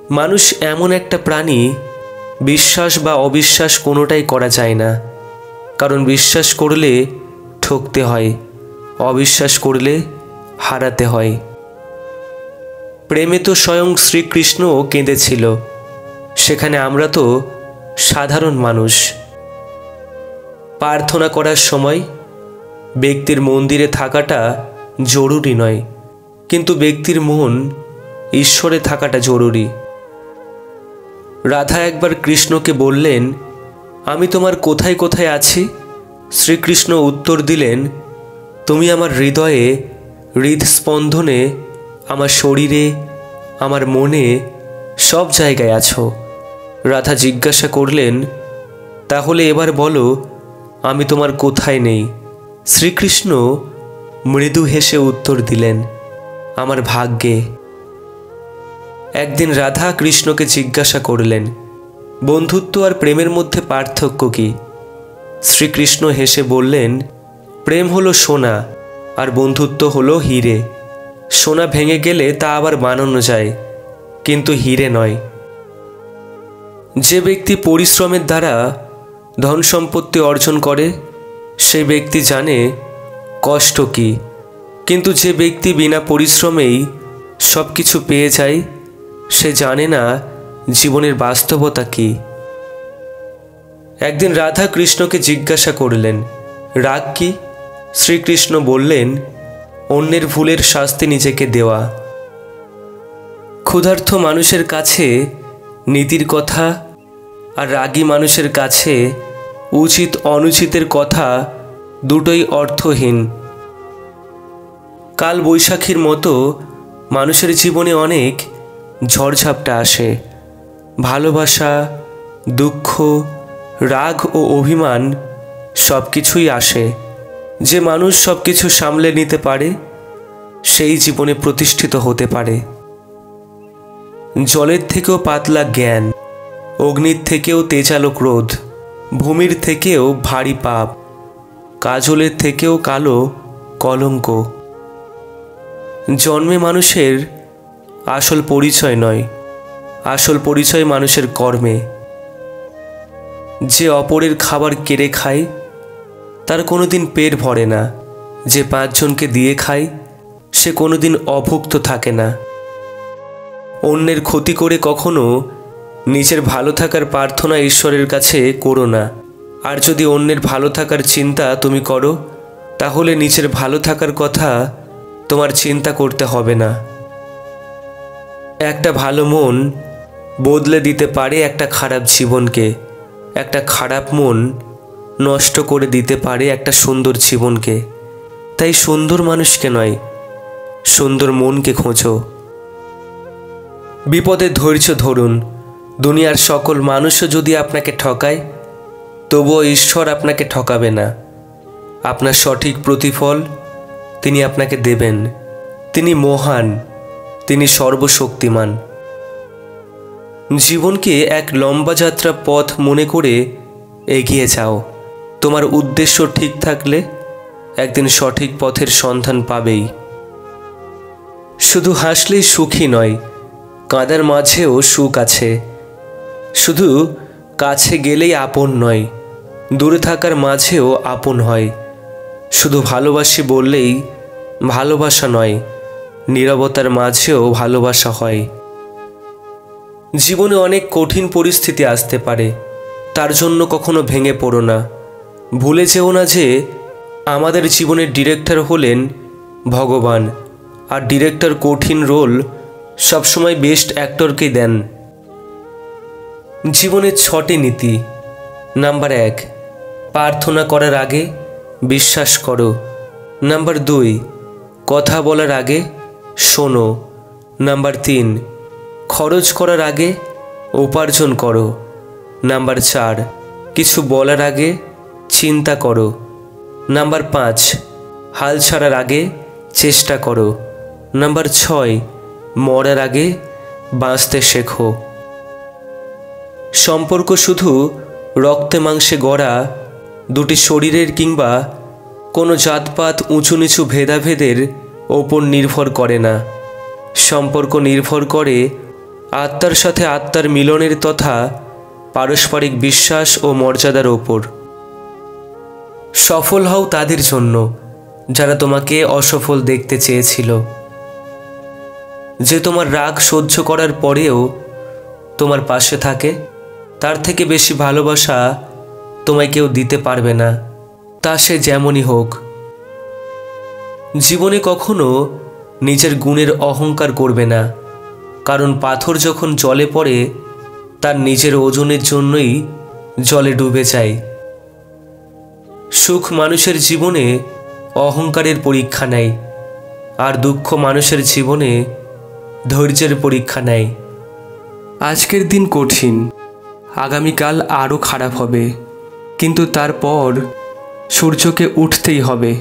মানুষ এমন একটা প্রাণী, বিশ্বাস বা অবিশ্বাস কোনোটাই করা যায় না। কারণ বিশ্বাস করলে ঠকতে হয়, অবিশ্বাস করলে হারাতে হয়। প্রেমে তো স্বয়ং শ্রীকৃষ্ণও কেঁদেছিল, সেখানে আমরা তো সাধারণ মানুষ। প্রার্থনা করার সময় ব্যক্তির মন্দিরে থাকাটা জরুরি নয়, কিন্তু ব্যক্তির মন ঈশ্বরে থাকাটা জরুরি। রাধা একবার কৃষ্ণকে বললেন, আমি তোমার কোথায় কোথায় আছি? শ্রীকৃষ্ণ উত্তর দিলেন, তুমি আমার হৃদয়ে, হৃদস্পন্দনে, আমার শরীরে, আমার মনে, সব জায়গায় আছো। রাধা জিজ্ঞাসা করলেন, তাহলে এবার বলো, আমি তোমার কোথায় নেই? শ্রীকৃষ্ণ মৃদু হেসে উত্তর দিলেন, আমার ভাগ্যে। একদিন রাধা কৃষ্ণকে জিজ্ঞাসা করলেন, বন্ধুত্ব আর প্রেমের মধ্যে পার্থক্য কি? শ্রীকৃষ্ণ হেসে বললেন, প্রেম হলো সোনা আর বন্ধুত্ব হলো হিরে। সোনা ভেঙে গেলে তা আবার বানানো যায়, কিন্তু হিরে নয়। যে ব্যক্তি পরিশ্রমের দ্বারা ধন সম্পত্তি অর্জন করে, সেই ব্যক্তি জানে কষ্ট কি। কিন্তু যে ব্যক্তি বিনা পরিশ্রমেই সব কিছু পেয়ে যায়, সে জানে না জীবনের বাস্তবতা কি। একদিন রাধা কৃষ্ণকে জিজ্ঞাসা করলেন, রাগ কি? শ্রীকৃষ্ণ বললেন, অন্যের ভুলের শাস্তি নিজেকে দেওয়া। ক্ষুধার্ত মানুষের কাছে নীতির কথা আর রাগী মানুষের কাছে উচিত অনুচিতের কথা দুটোই অর্থহীন। কাল বৈশাখীর মতো মানুষের জীবনে অনেক ঝড়ঝাপটা আসে। ভালোবাসা, দুঃখ, রাগ ও অভিমান সব কিছুই আসে। যে মানুষ সব কিছু সামলে নিতে পারে, সেই জীবনে প্রতিষ্ঠিত হতে পারে। জলের থেকেও পাতলা জ্ঞান, অগ্নির থেকেও তেজালো ক্রোধ, ভূমির থেকেও ভারী পাপ, কাজলের থেকেও কালো কলঙ্ক। জন্মে মানুষের আসল পরিচয় নয়, আসল পরিচয় মানুষের কর্মে। যে অপরের খাবার কেড়ে খায়, তার কোনোদিন পেট ভরে না। যে 5 জনকে দিয়ে খায়, সে কোনোদিন অভুক্ত থাকে না। অন্যের ক্ষতি করে কখনো নিজের ভালো থাকার প্রার্থনা ঈশ্বরের কাছে করো না। আর যদি অন্যের ভালো থাকার চিন্তা তুমি করো, তাহলে নিজের ভালো থাকার কথা তোমার চিন্তা করতে হবে না। একটা ভালো মন বদলে দিতে পারে একটা খারাপ জীবনকে। একটা খারাপ মন নষ্ট করে দিতে পারে একটা সুন্দর জীবনকে। তাই সুন্দর মানুষকে নয়, সুন্দর মনকে খোঁজো। বিপদে ধৈর্য ধরুন। দুনিয়ার সকল মানুষও যদি আপনাকে ঠকায়, তবুও ঈশ্বর আপনাকে ঠকাবে না। আপনার সঠিক প্রতিফল তিনি আপনাকে দেবেন। তিনি মহান, তিনি সর্বশক্তিমান। জীবনকে এক লম্বা যাত্রা পথ মনে করে এগিয়ে যাও। তোমার উদ্দেশ্য ঠিক থাকলে একদিন সঠিক পথের সন্ধান পাবেই। শুধু হাসলেই সুখী নয়, কাঁদার মাঝেও সুখ আছে। শুধু কাছে গেলেই আপন নয়, দূরে থাকার মাঝেও আপন হয়। শুধু ভালোবাসি বললেই ভালোবাসা নয়, নীরবতার মাঝেও ভালোবাসা হয়। জীবনে অনেক কঠিন পরিস্থিতি আসতে পারে, তার জন্য কখনো ভেঙে পড়ো না। ভুলে যেও না যে আমাদের জীবনের ডিরেক্টর হলেন ভগবান, আর ডিরেক্টর কঠিন রোল সবসময় বেস্ট অ্যাক্টরকেই দেন। জীবনের 6টি নীতি। নাম্বার 1, প্রার্থনা করার আগে বিশ্বাস করো। নাম্বার 2, কথা বলার আগে শোনো। নাম্বার 3, খরচ করার আগে উপার্জন করো। নাম্বার 4, কিছু বলার আগে চিন্তা করো। নাম্বার 5, হাল ছাড়ার আগে চেষ্টা করো। নাম্বার 6, মরার আগে বাঁচতে শেখো। সম্পর্ক শুধু রক্তে মাংসে গড়া দুটি শরীরের কিংবা কোনো জাতপাত উঁচু নিচু ভেদাভেদের ওপর নির্ভর করে না। সম্পর্ক নির্ভর করে আত্মার সাথে আত্মার মিলনের তথা পারস্পরিক বিশ্বাস ও মর্যাদার ওপর। সফল হও তাদের জন্য যারা তোমাকে অসফল দেখতে চেয়েছিল, যে তোমার রাগ সহ্য করার পরেও তোমার পাশে থাকে। তার থেকে বেশি ভালোবাসা তোমায় কেউ দিতে পারবে না, তা সে যেমনই হোক। জীবনে কখনো নিজের গুণের অহংকার করবে না, কারণ পাথর যখন জলে পড়ে তার নিজের ওজনের জন্যই জলে ডুবে যায়। সুখ মানুষের জীবনে অহংকারের পরীক্ষা নেয়, আর দুঃখ মানুষের জীবনে ধৈর্যের পরীক্ষা নেয়। আজকের দিন কঠিন, আগামীকাল আরও খারাপ হবে, কিন্তু তারপর সূর্যকে উঠতেই হবে।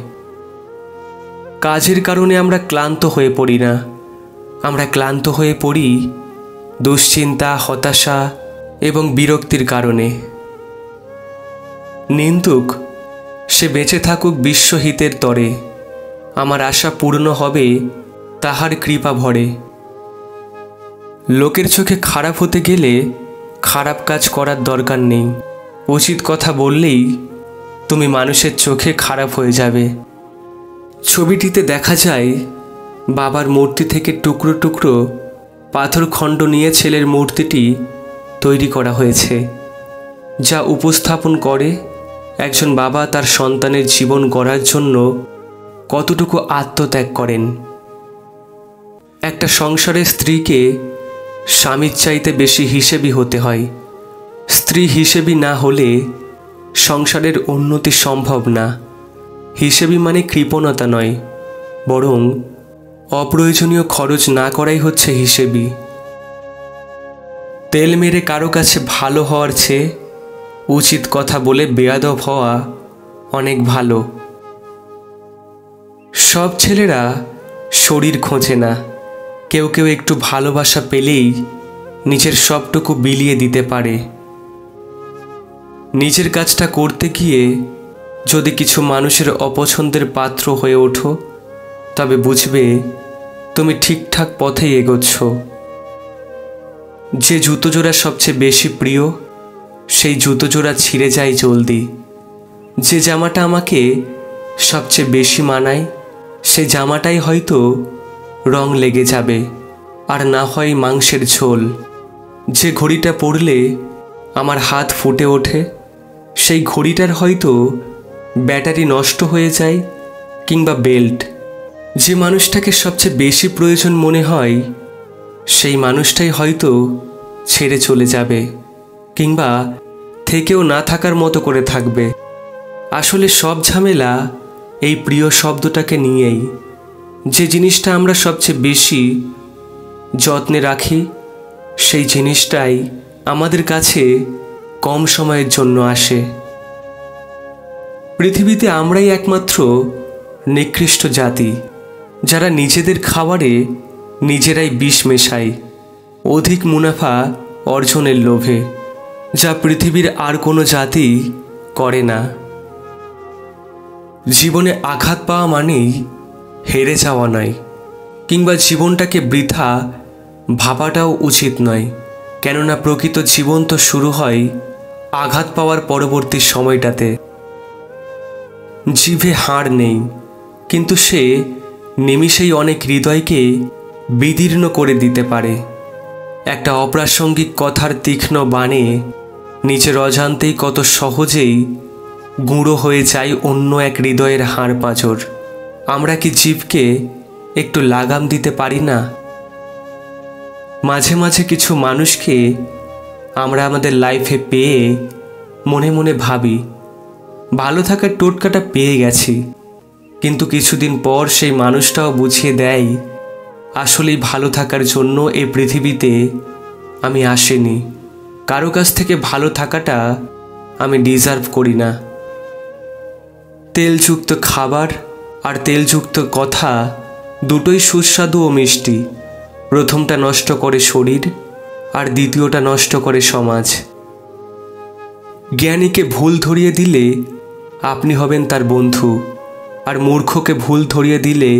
কাজের কারণে আমরা ক্লান্ত হয়ে পড়ি না, আমরা ক্লান্ত হয়ে পড়ি দুশ্চিন্তা, হতাশা এবং বিরক্তির কারণে। নিন্দুক সে বেঁচে থাকুক বিশ্বহিতের তরে, আমার আশা পূর্ণ হবে তাহার কৃপা ভরে। লোকের চোখে খারাপ হতে গেলে খারাপ কাজ করার দরকার নেই, উচিত কথা বললেই তুমি মানুষের চোখে খারাপ হয়ে যাবে। ছবিটিতে দেখা যায় বাবার মূর্তি থেকে টুকরো টুকরো পাথর খণ্ড নিয়ে ছেলের মূর্তিটি তৈরি করা হয়েছে, যা উপস্থাপন করে একজন বাবা তার সন্তানের জীবন গড়ার জন্য কতটুকু আত্মত্যাগ করেন। একটা সংসারের স্ত্রীকে স্বামীর চাইতে বেশি হিসেবি হতে হয়। স্ত্রী হিসেবি না হলে সংসারের উন্নতি সম্ভব না। হিসেবি মানে কৃপণতা নয়, বরং অপ্রয়োজনীয় খরচ না করাই হচ্ছে হিসেবি। তেল মেরে কারো কাছে ভালো হওয়ার চেয়ে উচিত কথা বলে বেয়াদব হওয়া অনেক ভালো। সব ছেলেরা শরীর খোঁজে না, কেউ কেউ একটু ভালোবাসা পেলেই নিজের সবটুকু বিলিয়ে দিতে পারে। নিজের কাজটা করতে গিয়ে যদি কিছু মানুষের অপছন্দের পাত্র হয়ে ওঠো, তবে বুঝবে তুমি ঠিকঠাক পথেই এগোচ্ছ। যে জুতো জোড়া সবচেয়ে বেশি প্রিয়, সেই জুতো জোড়া ছিঁড়ে যায় জলদি। যে জামাটা আমাকে সবচেয়ে বেশি মানায়, সেই জামাটাই হয়তো রং লেগে যাবে, আর না হয় মাংসের ঝোল। যে ঘড়িটা পরলে আমার হাত ফুটে ওঠে, সেই ঘড়িটার হয়তো ব্যাটারি নষ্ট হয়ে যায় কিংবা বেল্ট। যে মানুষটাকে সবচেয়ে বেশি প্রয়োজন মনে হয়, সেই মানুষটাই হয়তো ছেড়ে চলে যাবে কিংবা থেকেও না থাকার মতো করে থাকবে। আসলে সব ঝামেলা এই প্রিয় শব্দটাকে নিয়েই। যে জিনিসটা আমরা সবচেয়ে বেশি যত্নে রাখি, সেই জিনিসটাই আমাদের কাছে কম সময়ের জন্য আসে। পৃথিবীতে আমরাই একমাত্র নিকৃষ্ট জাতি, যারা নিজেদের খাবারে নিজেরাই বিষ মেশাই, অধিক মুনাফা অর্জনের লোভে, যা পৃথিবীর আর কোনো জাতি করে না। জীবনে আঘাত পাওয়া মানেই হেরে যাওয়া নয়, কিংবা জীবনটাকে বৃথা ভাবাটাও উচিত নয়, কেননা প্রকৃত জীবন তো শুরু হয় আঘাত পাওয়ার পরবর্তী সময়টাতে। জিভে হাড় নেই, কিন্তু সে নিমিষেই অনেক হৃদয়কে বিদীর্ণ করে দিতে পারে। একটা অপ্রাসঙ্গিক কথার তীক্ষ্ণ বাণে নিজের অজান্তেই কত সহজেই গুঁড়ো হয়ে যায় অন্য এক হৃদয়ের হাড় পাঁজর। আমরা কি জীবকে একটু লাগাম দিতে পারি না? মাঝে মাঝে কিছু মানুষকে আমরা আমাদের লাইফে পেয়ে মনে মনে ভাবি ভালো থাকার টোটকাটা পেয়ে গেছি, কিন্তু কিছুদিন পর সেই মানুষটাও বুঝিয়ে দেয় আসলেই ভালো থাকার জন্য এই পৃথিবীতে আমি আসিনি। কারো কাছ থেকে ভালো থাকাটা আমি ডিজার্ভ করি না। তেলযুক্ত খাবার আর তেলযুক্ত কথা দুটোই সুস্বাদু ও মিষ্টি। প্রথমটা নষ্ট করে শরীর, আর দ্বিতীয়টা নষ্ট করে সমাজ। জ্ঞানীকে ভুল ধরিয়ে দিলে আপনি হবেন তার বন্ধু, আর মূর্খকে ভুল ধরিয়ে দিলে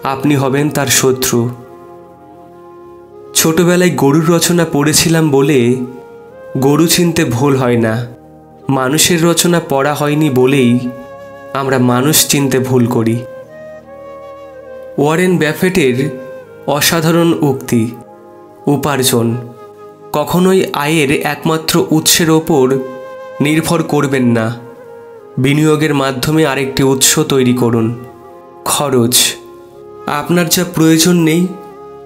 আপনি হবেন তার শত্রু। ছোটবেলায় গরুর রচনা পড়েছিলাম বলে গরু চিনতে ভুল হয় না, মানুষের রচনা পড়া হয়নি বলেই আমরা মানুষ চিনতে ভুল করি। ওয়ারেন ব্যাফেটের অসাধারণ উক্তি, উপার্জন কখনোই আয়ের একমাত্র উৎসের ওপর নির্ভর করবেন না। বিনিয়োগের মাধ্যমে আরেকটি উৎস তৈরি করুন। খরচ, আপনার যা প্রয়োজন নেই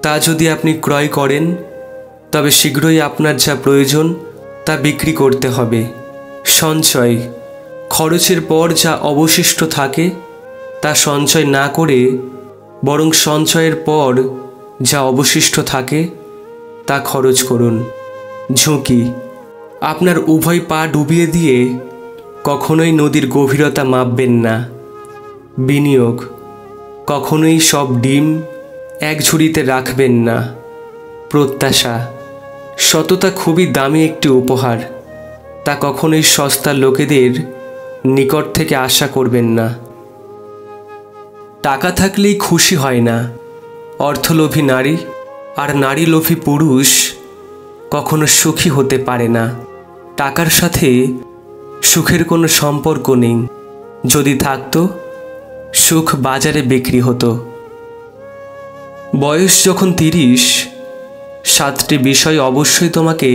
তা যদি আপনি ক্রয় করেন তবে শীঘ্রই আপনার যা প্রয়োজন তা বিক্রি করতে হবে। সঞ্চয়, খরচের পর যা অবশিষ্ট থাকে তা সঞ্চয় না করে বরং সঞ্চয়ের পর যা অবশিষ্ট থাকে তা খরচ করুন। ঝুঁকি, আপনার উভয় পা ডুবিয়ে দিয়ে কখনোই নদীর গভীরতা মাপবেন না। বিনিয়োগ, কখনোই সব ডিম এক ঝুড়িতে রাখবেন না। প্রত্যাশা, সততা খুবই দামি একটি উপহার, তা কখনোই সস্তা লোকেদের নিকট থেকে আশা করবেন না। টাকা থাকলেই খুশি হয় না। অর্থলোভী নারী আর নারীলোভী পুরুষ কখনো সুখী হতে পারে না। টাকার সাথে সুখের কোনো সম্পর্ক নেই। যদি থাকতো সুখ বাজারে বিক্রি হতো। বয়স যখন 30, 7টি বিষয় অবশ্যই তোমাকে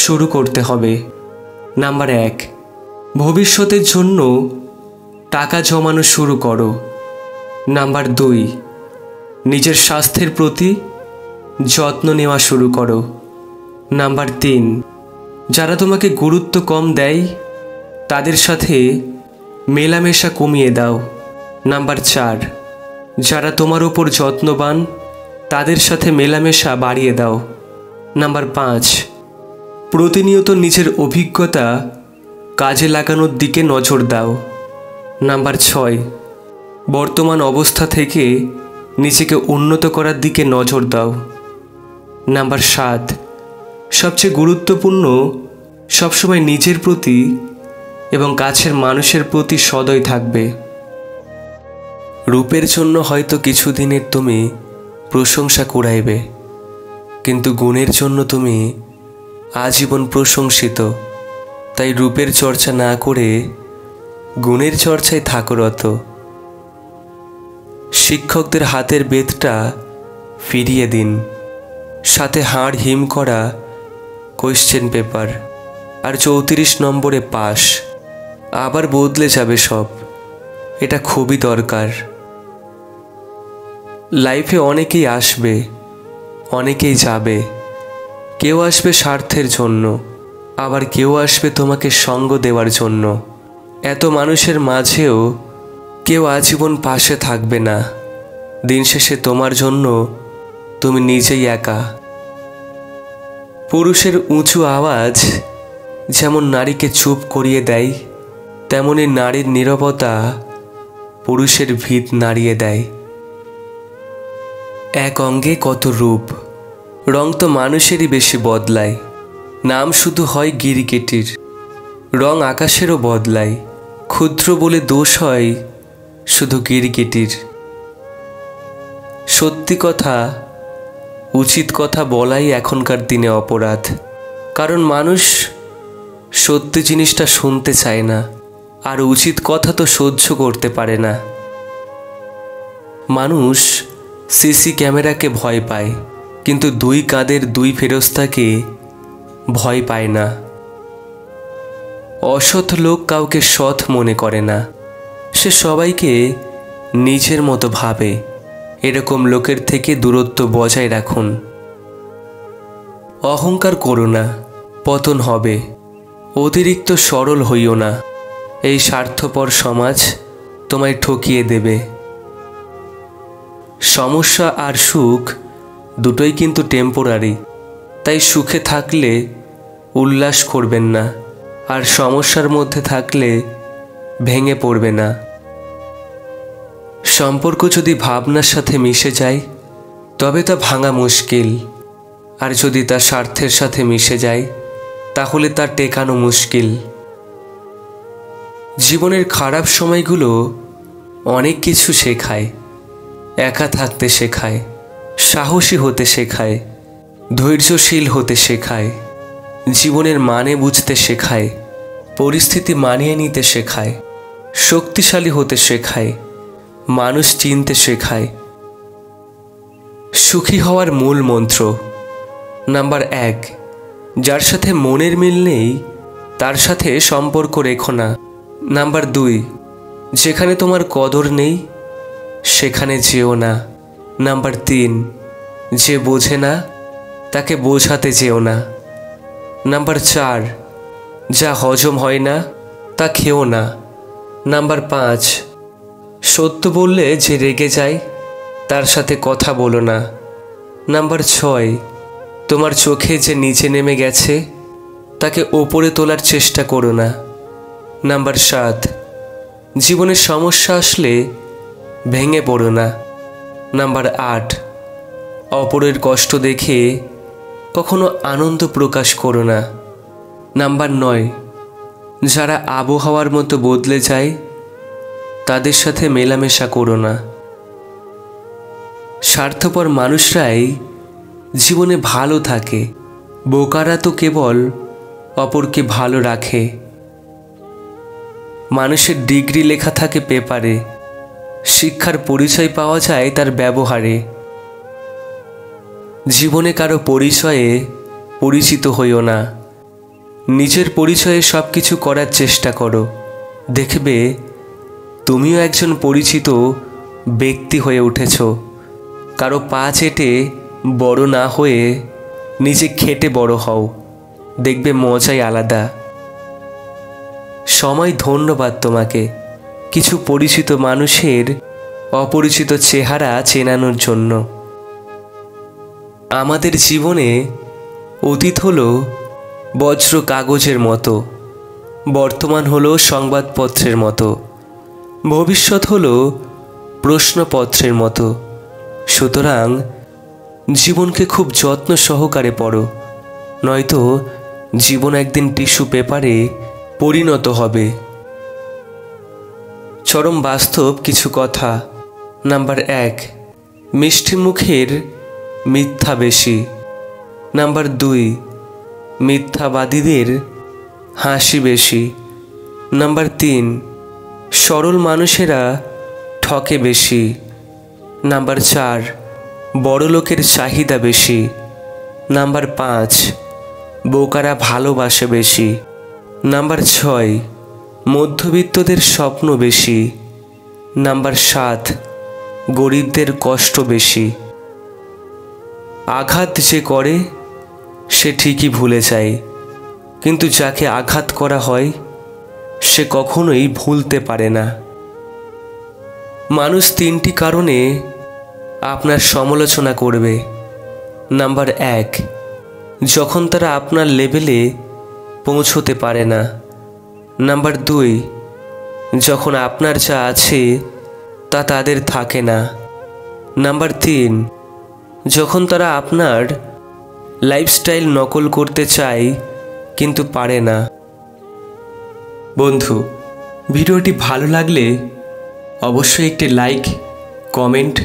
শুরু করতে হবে। নাম্বার 1, ভবিষ্যতের জন্য টাকা জমানো শুরু করো। নাম্বার 2, নিজের স্বাস্থ্যের প্রতি যত্ন নেওয়া শুরু করো। নাম্বার 3, যারা তোমাকে গুরুত্ব কম দেয় তাদের সাথে মেলামেশা কমিয়ে দাও। নাম্বার 4, যারা তোমার উপর যত্নবান তাদের সাথে মেলামেশা বাড়িয়ে দাও। নাম্বার 5, প্রতিনিয়ত নিজের অভিজ্ঞতা কাজে লাগানোর দিকে নজর দাও। নাম্বার 6, বর্তমান অবস্থা থেকে নিজেকে উন্নত করার দিকে নজর দাও। নাম্বার 7, সবচেয়ে গুরুত্বপূর্ণ, সবসময় নিজের প্রতি এবং কাছের মানুষের প্রতি সদয় থাকবে। রূপের জন্য হয়তো কিছুদিনের তুমি প্রশংসা কুড়াইবে, কিন্তু গুণের জন্য তুমি আজীবন প্রশংসিত। তাই রূপের চর্চা না করে গুণের চর্চায় থাকো রত। শিক্ষকদের হাতের বেতটা ফিরিয়ে দিন, সাথে হাড় হিম করা কোয়েশ্চেন পেপার আর 34 নম্বরে পাস। আবার বদলে যাবে সব, এটা খুবই দরকার। লাইফে অনেকেই আসবে, অনেকেই যাবে। কেউ আসবে স্বার্থের জন্য, আবার কেউ আসবে তোমাকে সঙ্গ দেওয়ার জন্য। এত মানুষের মাঝেও কেউ আজীবন পাশে থাকবে না। দিন শেষে তোমার জন্য তুমি নিজেই একা। পুরুষের উঁচু আওয়াজ যেমন নারীকে চুপ করিয়ে দেয়, তেমনি নারীর নীরবতা পুরুষের ভিত নাড়িয়ে দেয়। এক অঙ্গে কত রূপ, রং তো মানুষেরই বেশি বদলায়। নাম শুধু হয় গিরিকেটির, রং আকাশেরও বদলায়। ক্ষুদ্র বলে দোষ হয় শুধু গিরিকেটির। সত্যি কথা, উচিত কথা বলাই এখনকার দিনে অপরাধ, কারণ মানুষ সত্যি জিনিসটা শুনতে চায় না, আর উচিত কথা তো সহ্য করতে পারে না। মানুষ সিসি ক্যামেরাকে ভয় পায়, কিন্তু 2 কাঁধের 2 ফেরেশতাকে ভয় পায় না। অসৎ লোক কাউকে সৎ মনে করে না, সে সবাইকে নিজের মতো ভাবে। এরকম লোকের থেকে দূরত্ব বজায় রাখুন। অহংকার করো না, পতন হবে। অতিরিক্ত সরল হইও না, এই স্বার্থপর সমাজ তোমায় ঠকিয়ে দেবে। সমস্যা আর সুখ দুটোই কিন্তু টেম্পোরারি, তাই সুখে থাকলে উল্লাস করবেন না, আর সমস্যার মধ্যে থাকলে ভেঙে পড়বে না। সম্পর্ক যদি ভাবনার সাথে মিশে যায় তবে তা ভাঙা মুশকিল, আর যদি তা স্বার্থের সাথে মিশে যায় তাহলে তা টেকানো মুশকিল। জীবনের খারাপ সময়গুলো অনেক কিছু শেখায়। একা থাকতে শেখায়, সাহসী হতে শেখায়, ধৈর্যশীল হতে শেখায়, জীবনের মানে বুঝতে শেখায়, পরিস্থিতি মানিয়ে নিতে শেখায়, শক্তিশালী হতে শেখায়, মানুষ চিনতে শেখায়। সুখী হওয়ার মূল মন্ত্র। নাম্বার 1, যার সাথে মনের মিল নেই তার সাথে সম্পর্ক রেখো না। নাম্বার 2, যেখানে তোমার কদর নেই সেখানে যেও না। নাম্বার 3, যে বোঝে না তাকে বোঝাতে যেও না। নাম্বার 4, যা হজম হয় না তা খেও না। নাম্বার 5, সত্য বললে যে রেগে যায় তার সাথে কথা বলো না। নাম্বার 6, তোমার চোখে যে নিচে নেমে গেছে তাকে ওপরে তোলার চেষ্টা করো না। নাম্বার 7, জীবনের সমস্যা আসলে ভেঙে পড়ো না। নাম্বার 8, অপরের কষ্ট দেখে কখনো আনন্দ প্রকাশ করো না। নাম্বার 9, যারা আবহাওয়ার মতো বদলে যায় তাদের সাথে মেলামেশা করো না। স্বার্থপর মানুষরাই জীবনে ভালো থাকে, বোকারা তো কেবল অপরকে ভালো রাখে। মানুষের ডিগ্রি লেখা থাকে পেপারে, শিক্ষার পরিচয় পাওয়া যায় তার ব্যবহারে। জীবনে কারো পরিচয়ে পরিচিত হইও না, নিজের পরিচয়ে সব কিছু করার চেষ্টা করো। দেখবে তুমিও একজন পরিচিত ব্যক্তি হয়ে উঠেছ। কারো পা চেটে বড় না হয়ে নিজে খেটে বড় হও, দেখবে মজাই আলাদা। সময় ধন্যবাদ তোমাকে কিছু পরিচিত মানুষের অপরিচিত চেহারা চেনানোর জন্য। আমাদের জীবনে অতীত হলো বজ্র কাগজের মতো, বর্তমান হলো সংবাদপত্রের মতো, ভবিষ্যৎ হলো প্রশ্নপত্রের মতো। সুতরাং জীবনকে খুব যত্ন সহকারে পড়ো, নয়তো জীবন একদিন টিস্যু পেপারে পরিণত হবে। চরম বাস্তব কিছু কথা। নাম্বার 1, মিষ্টি মুখের মিথ্যা বেশি। নাম্বার 2, মিথ্যাবাদীদের হাসি বেশি। নাম্বার 3, সরল মানুষেরা ঠকে বেশি। নাম্বার 4, বড় লোকের চাহিদা বেশি। নাম্বার 5, বোকারা ভালোবাসে বেশি। নাম্বার 6, মধ্যবিত্তদের স্বপ্ন বেশি। নাম্বার 7, গরিবদের কষ্ট বেশি। আঘাত যে করে সে ঠিকই ভুলে যায়, কিন্তু যাকে আঘাত করা হয় সে কখনোই ভুলতে পারে না। মানুষ 3টি কারণে আপনার সমালোচনা করবে। নাম্বার 1, যখন তারা আপনার লেভেলে পৌঁছতে পারে না। নাম্বার 2, যখন আপনার যা আছে তা তাদের থাকে না। নাম্বার 3, যখন তারা আপনার লাইফস্টাইল নকল করতে চায় কিন্তু পারে না। বন্ধু, ভিডিওটি ভালো লাগলে অবশ্যই একটি লাইক, কমেন্ট,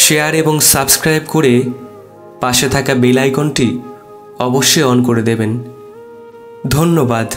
শেয়ার এবং সাবস্ক্রাইব করে পাশে থাকা বেল আইকনটি অবশ্যই অন করে দেবেন। ধন্যবাদ।